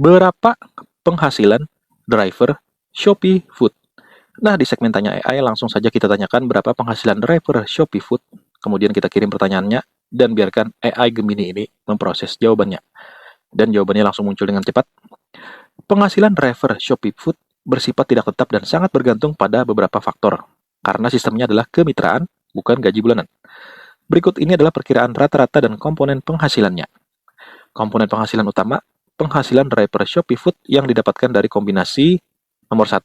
Berapa penghasilan driver Shopee Food? Nah, di segmen Tanya AI langsung saja kita tanyakan berapa penghasilan driver Shopee Food. Kemudian kita kirim pertanyaannya dan biarkan AI Gemini ini memproses jawabannya. Dan jawabannya langsung muncul dengan cepat. Penghasilan driver Shopee Food bersifat tidak tetap dan sangat bergantung pada beberapa faktor. Karena sistemnya adalah kemitraan, bukan gaji bulanan. Berikut ini adalah perkiraan rata-rata dan komponen penghasilannya. Komponen penghasilan utama, penghasilan driver Shopee Food yang didapatkan dari kombinasi nomor 1,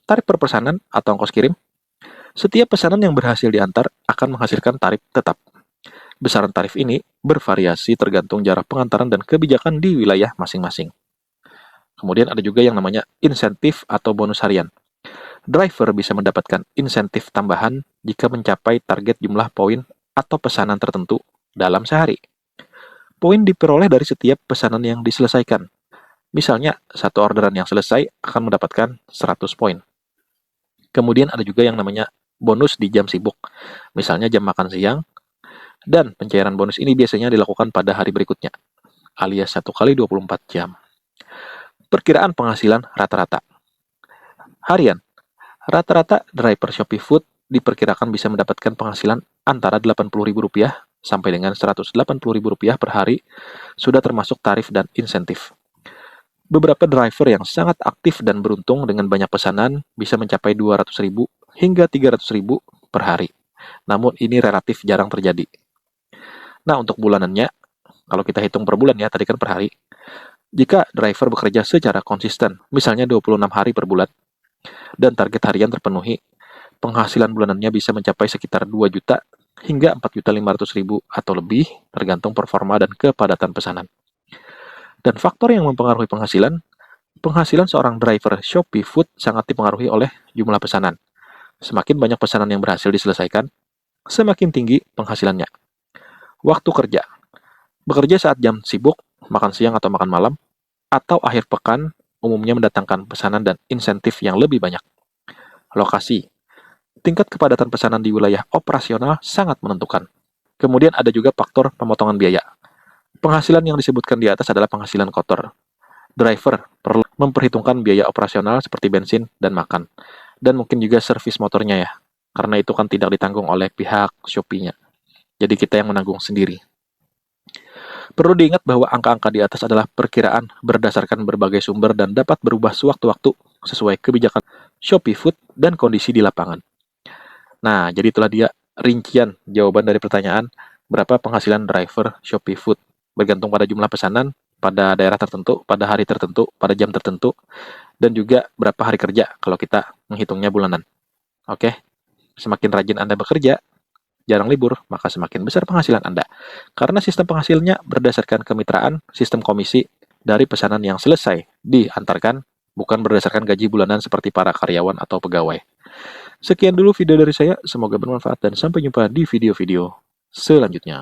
tarif per pesanan atau ongkos kirim. Setiap pesanan yang berhasil diantar akan menghasilkan tarif tetap. Besaran tarif ini bervariasi tergantung jarak pengantaran dan kebijakan di wilayah masing-masing. Kemudian ada juga yang namanya insentif atau bonus harian. Driver bisa mendapatkan insentif tambahan jika mencapai target jumlah poin atau pesanan tertentu dalam sehari. Poin diperoleh dari setiap pesanan yang diselesaikan. Misalnya, satu orderan yang selesai akan mendapatkan 100 poin. Kemudian ada juga yang namanya bonus di jam sibuk. Misalnya jam makan siang, dan pencairan bonus ini biasanya dilakukan pada hari berikutnya, alias 1 kali 24 jam. Perkiraan penghasilan rata-rata. Harian. Rata-rata driver Shopee Food diperkirakan bisa mendapatkan penghasilan antara Rp80.000 sampai dengan Rp180.000 per hari, sudah termasuk tarif dan insentif. Beberapa driver yang sangat aktif dan beruntung dengan banyak pesanan bisa mencapai Rp200.000 hingga Rp300.000 per hari. Namun ini relatif jarang terjadi. Nah, untuk bulanannya, kalau kita hitung per bulan ya, tadi kan per hari. Jika driver bekerja secara konsisten, misalnya 26 hari per bulan, dan target harian terpenuhi, penghasilan bulanannya bisa mencapai sekitar 2 juta hingga 4.500.000 atau lebih, tergantung performa dan kepadatan pesanan. Dan faktor yang mempengaruhi penghasilan seorang driver Shopee Food sangat dipengaruhi oleh jumlah pesanan. Semakin banyak pesanan yang berhasil diselesaikan, semakin tinggi penghasilannya. Waktu kerja. Bekerja saat jam sibuk, makan siang atau makan malam, atau akhir pekan umumnya mendatangkan pesanan dan insentif yang lebih banyak. Lokasi. Tingkat kepadatan pesanan di wilayah operasional sangat menentukan. Kemudian ada juga faktor pemotongan biaya. Penghasilan yang disebutkan di atas adalah penghasilan kotor. Driver perlu memperhitungkan biaya operasional seperti bensin dan makan. Dan mungkin juga servis motornya ya. Karena itu kan tidak ditanggung oleh pihak Shopee-nya. Jadi kita yang menanggung sendiri. Perlu diingat bahwa angka-angka di atas adalah perkiraan berdasarkan berbagai sumber dan dapat berubah sewaktu-waktu sesuai kebijakan Shopee Food dan kondisi di lapangan. Nah, jadi itulah dia rincian jawaban dari pertanyaan berapa penghasilan driver Shopee Food. Bergantung pada jumlah pesanan, pada daerah tertentu, pada hari tertentu, pada jam tertentu, dan juga berapa hari kerja kalau kita menghitungnya bulanan. Oke, semakin rajin Anda bekerja, jarang libur, maka semakin besar penghasilan Anda. Karena sistem penghasilnya berdasarkan kemitraan, sistem komisi dari pesanan yang selesai diantarkan, bukan berdasarkan gaji bulanan seperti para karyawan atau pegawai. Sekian dulu video dari saya, semoga bermanfaat dan sampai jumpa di video-video selanjutnya.